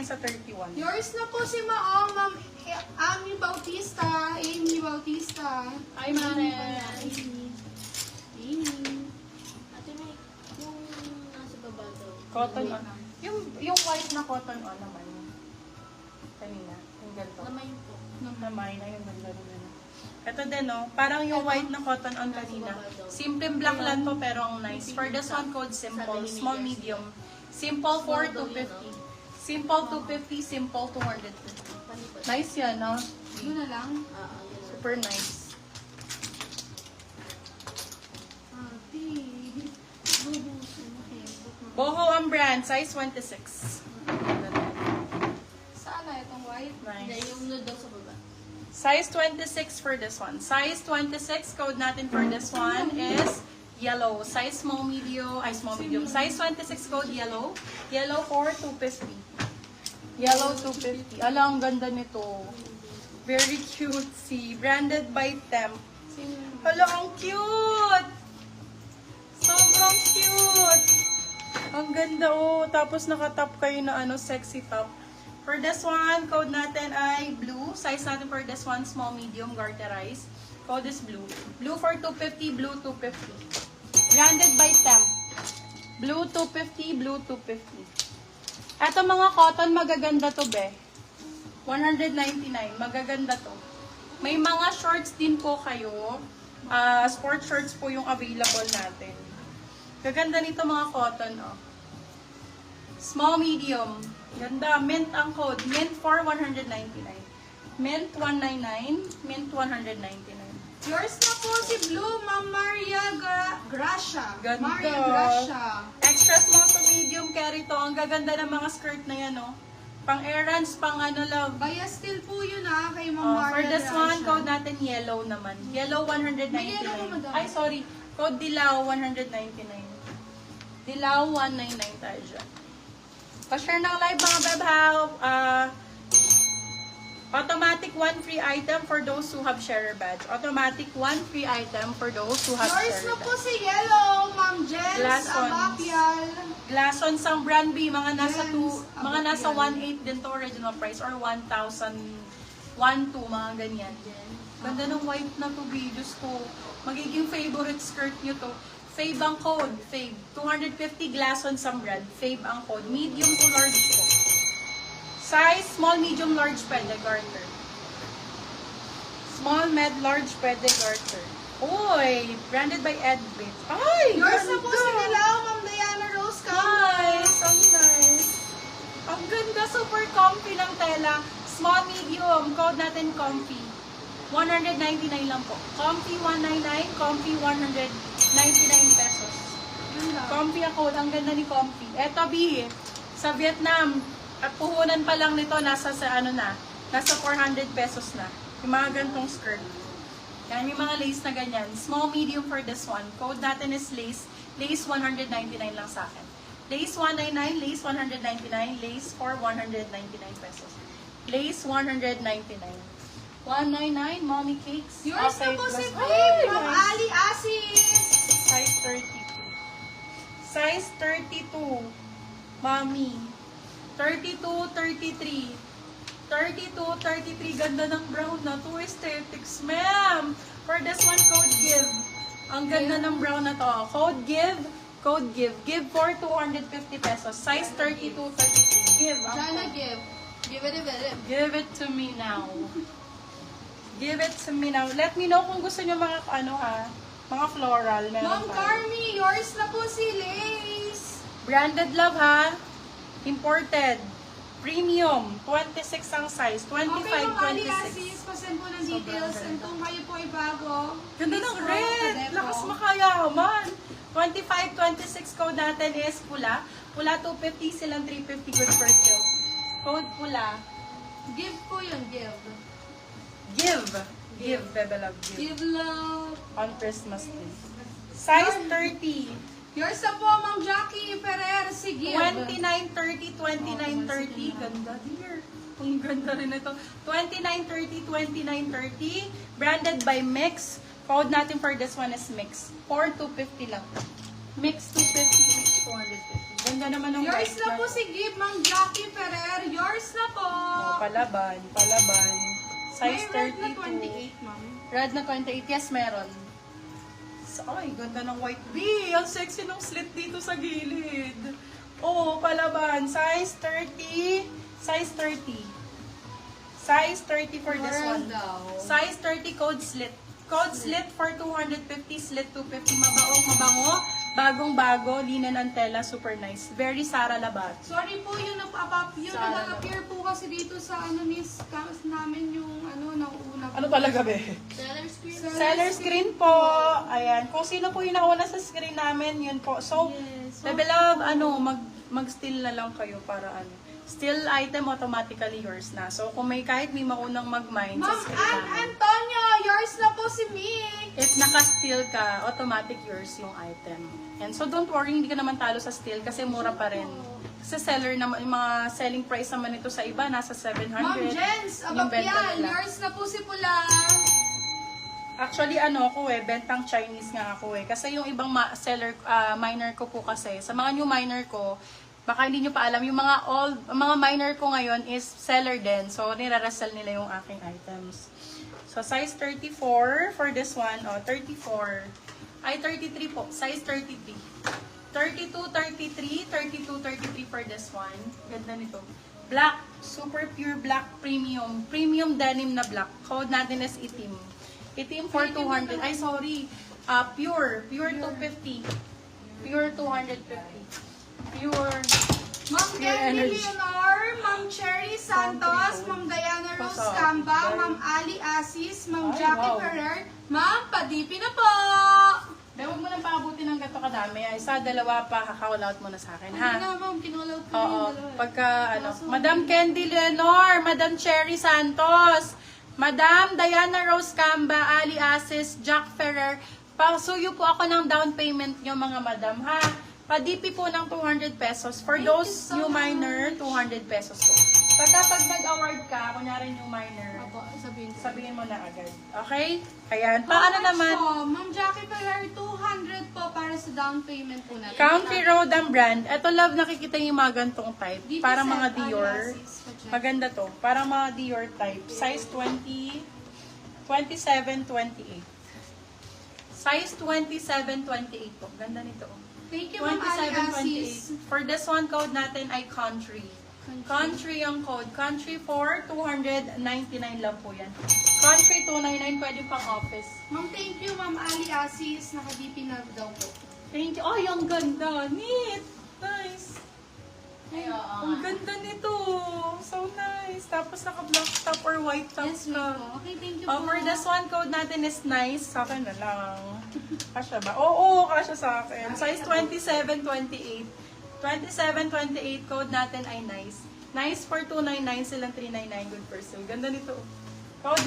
yan sa 31. Yours na po si Maong, Ma'am Amy Bautista. Amy Bautista. Ay, Mare. Amy. Ate May, yung nasa baba daw. Cotton on. Yung white na cotton on naman. Kanina. Yung ganito. Naman po. Naman na yung ganda rin. Ito din, no? Parang yung white na cotton on kanina. Simple black lang to, pero ang nice. For this one, code simple. Small, medium. Simple 4 to 50. Simple 250, simple 250. Nice yan, no? Yun na lang. Yun. Super nice. Ate. Boho ang brand, size 26. Saan na itong white? Hindi, Nice. yung nude daw sa baba. Size 26 for this one. Size 26, code natin for this one is yellow. Size small, medium. Size 26, code yellow. Yellow for 250. Yellow 250. Ala, ang ganda nito. Very cutesy. Branded by Temp. Hala, ang cute! Sobrang cute! Ang ganda, oh. Tapos nakatop kayo na sexy top. For this one, code natin ay blue. Size natin for this one, small, medium, garterized. Code is blue. Blue for 250, blue 250. Branded by Temp. Blue 250, blue 250. Eto mga cotton, magaganda to, be. 199, magaganda to. May mga shorts din po kayo. Sport shorts po yung available natin. Gaganda nito mga cotton, oh. Small, medium. Ganda. Mint ang code. Mint for 199. Mint 199. Mint 199. Yours na po si Blue, Ma'am Maria Gracia. Ganda. Maria Gracia. Extra small to medium carry to. Ang gaganda ng mga skirt na yan, oh. Pang errands, pang love. Kaya still po yun kay Ma'am Maria For this Gracia. one, code natin yellow naman. Yellow 199. May yellow po, madam. Ay, sorry. Code Dilaw 199. Dilaw 199 tayo dyan. Pa-share ng live mga bebhaw. Automatic 1 free item for those who have sharer badge. Automatic 1 free item for those who have Yours sharer na po badge. si Yellow, Ma'am Jens Glassons. Abapial. Glassons ang brand B, mga nasa Yes, 2, mga nasa abapian. 1.8 din to original price or 1,000 1.2 mga ganyan. Ganda ng white na to, B. Diyos ko. Magiging favorite skirt nyo to. Fave ang code. Fave. 250 Glassons ang brand. Fave ang code. Medium to large po. Size, small, medium, large, pwede garter. Small, med, large, pwede garter. Uy! Branded by Edbit. Ay! Yours na po ganda! si Dilaw, Ma'am Diana Rose Campo. Nice! Ang nice! Ang ganda! Super comfy ng tela. Small, medium. Code natin comfy. 199 lang po. Comfy 199, comfy 199 pesos. Yun lang. Comfy ang code. Ang ganda ni comfy. Eto, B. Sa Vietnam, at puhunan pa lang nito, nasa 400 pesos na. Yung mga gantong skirt. Yan, yung mga lace na ganyan. Small, medium for this one. Code natin is lace. Lace 199 lang sa akin. Lace 199, lace 199, lace for 199 pesos. Lace 199. 199, mommy cakes. Yours na outside po si was- Babe, Ay, Ma'am nice. Ali Asis. Size 32. Size 32. Mommy. 32, 33. 32, 33. Ganda ng brown na. 2 aesthetics, ma'am. For this one, code give. Ang ganda ng brown na to. Code give. Code give. Give for 250 pesos. Size 32, 33. Give. ang Jana code. give. Give it a bit. Give it to me now. Give it to me now. Let me know kung gusto nyo mga mga floral. Meron Ma'am tayo. Carmi, yours na po si Lace. Branded love ha. Imported. Premium. 26 ang size. 25, Okay, Ma'am Ali 26. Asis, pasend po ng details. Sobrang And kung kayo po ay bago, Ganda please ng po, red. kadepo. Lakas makayaman. 25, 26 code natin is pula. Pula 250, silang 350 good per kill. Code pula. Give po yun, give. Give. Give, bebe love. Give. Give love. On Christmas Day. Size 30. Yours na po, Ma'am Jackie Ferrer, si Give. 2930, 2930. Ganda, dear. Ang ganda rin ito. 2930, 2930. Branded by Mix. Code natin for this one is Mix. 4250 lang. Mix 250, mix 250. Ganda naman ng Yours white na po si Gib, Ma'am Jackie Ferrer. Yours na po. Oh, palaban. Size May red na 32. 28, ma'am. Red na 28. Yes, meron. So, ay, ganda ng white. B, ang sexy ng slit dito sa gilid. Oh, palaban. Size 30. Size 30. Size 30 for this one. Size 30 code slit. Code slit for 250, slit 250. Mabango. Bagong-bago. Linen ang tela. Super nice. Very Sara Labat. Sorry po, yung nag-appear po kasi dito sa namin yung nauna po. Ano talaga, be? Seller screen. Seller screen po. Ayan. Kung sino po yung nauna sa screen namin, yun po. So, Yes. Bebelab, mag-steal na lang kayo para Steal item automatically yours na. So, kung kahit may maunang mag-mine sa Ma'am screen Ann namin. Antonio, yours na po si Mick. If naka-steal ka, automatic yours yung item. And so, don't worry, hindi ka naman talo sa steal kasi mura pa rin. Kasi seller naman, yung mga selling price naman ito sa iba, nasa 700. Ma'am Jens, Yung benta Abapial, nila. yours na po si Pula. Actually, bentang Chinese nga ako Kasi yung ibang seller, miner ko po kasi, sa mga new miner ko, baka hindi nyo pa alam, yung mga miner ko ngayon is seller din. So, nire-resell nila yung aking items. So, size 34 for this one. 34. Ay, 33 po. Size 33. 32, 33, 32, 33 for this one. Ganda nito. Black. Super pure black premium. Premium denim na black. Code natin is itim. Itim for 200. Ay, sorry. Pure. Pure 250. Pure 250. Pure. Ma'am Pure Candy energy. Leonor, Ma'am Cherry Santos, Ma'am Diana Rose Pasok. Camba, Ay. Ma'am Ali Asis, Ma'am Ay, Jackie wow. Ferrer, Ma'am Padipi na po. Dahil huwag mo lang paabutin ng gato kadami. Isa, dalawa pa, kakall out mo na sa akin, ha? Hindi na, ma'am, kinulaw ko Oo. yung dalawa. Pagka, Madam Candy Leonor, Madam Cherry Santos, Madam Diana Rose Camba, Ali Asis, Jack Ferrer, pasuyo po ako ng down payment nyo, mga madam, ha? Padipi po ng 200 pesos. For Thank you those so new much. miner, 200 pesos po. Pag nag-award ka, kunyari new miner, Opo, sabihin ko. sabihin mo na agad. Okay? Ayan. Paano naman? Po, Ma'am Jackie Ferrer, 200 po para sa down payment po natin. Country Road ang brand. Ito, love, nakikita yung mga gantong type. Dito Parang sa mga Dior. Aliasis, pa-check. Maganda to. Parang mga Dior type. Size 20, 27, 28. Size 27, 28 po. Ganda nito. Thank you, Ma'am Ali 27, Asis. 28. For this one, code natin ay Country. Country ang code. Country for 299 lang po yan. Country 299, pwede pang office. Ma'am, thank you, Ma'am Ali Asis. Naka-DP na daw po. Thank you. Oh, yung ganda. Neat. Nice. Ay, oo. Ang ganda nito. So nice. Tapos naka-black top or white top Yes, na. ma'am. Okay, thank you Oh, po. for this one, code natin is nice. Sa akin na lang. Kasya ba? Oo, kasya sa akin. Size 27, 28. 27, 28, code natin ay nice. Nice for 299, silang 399. Good for sale. Ganda nito. Code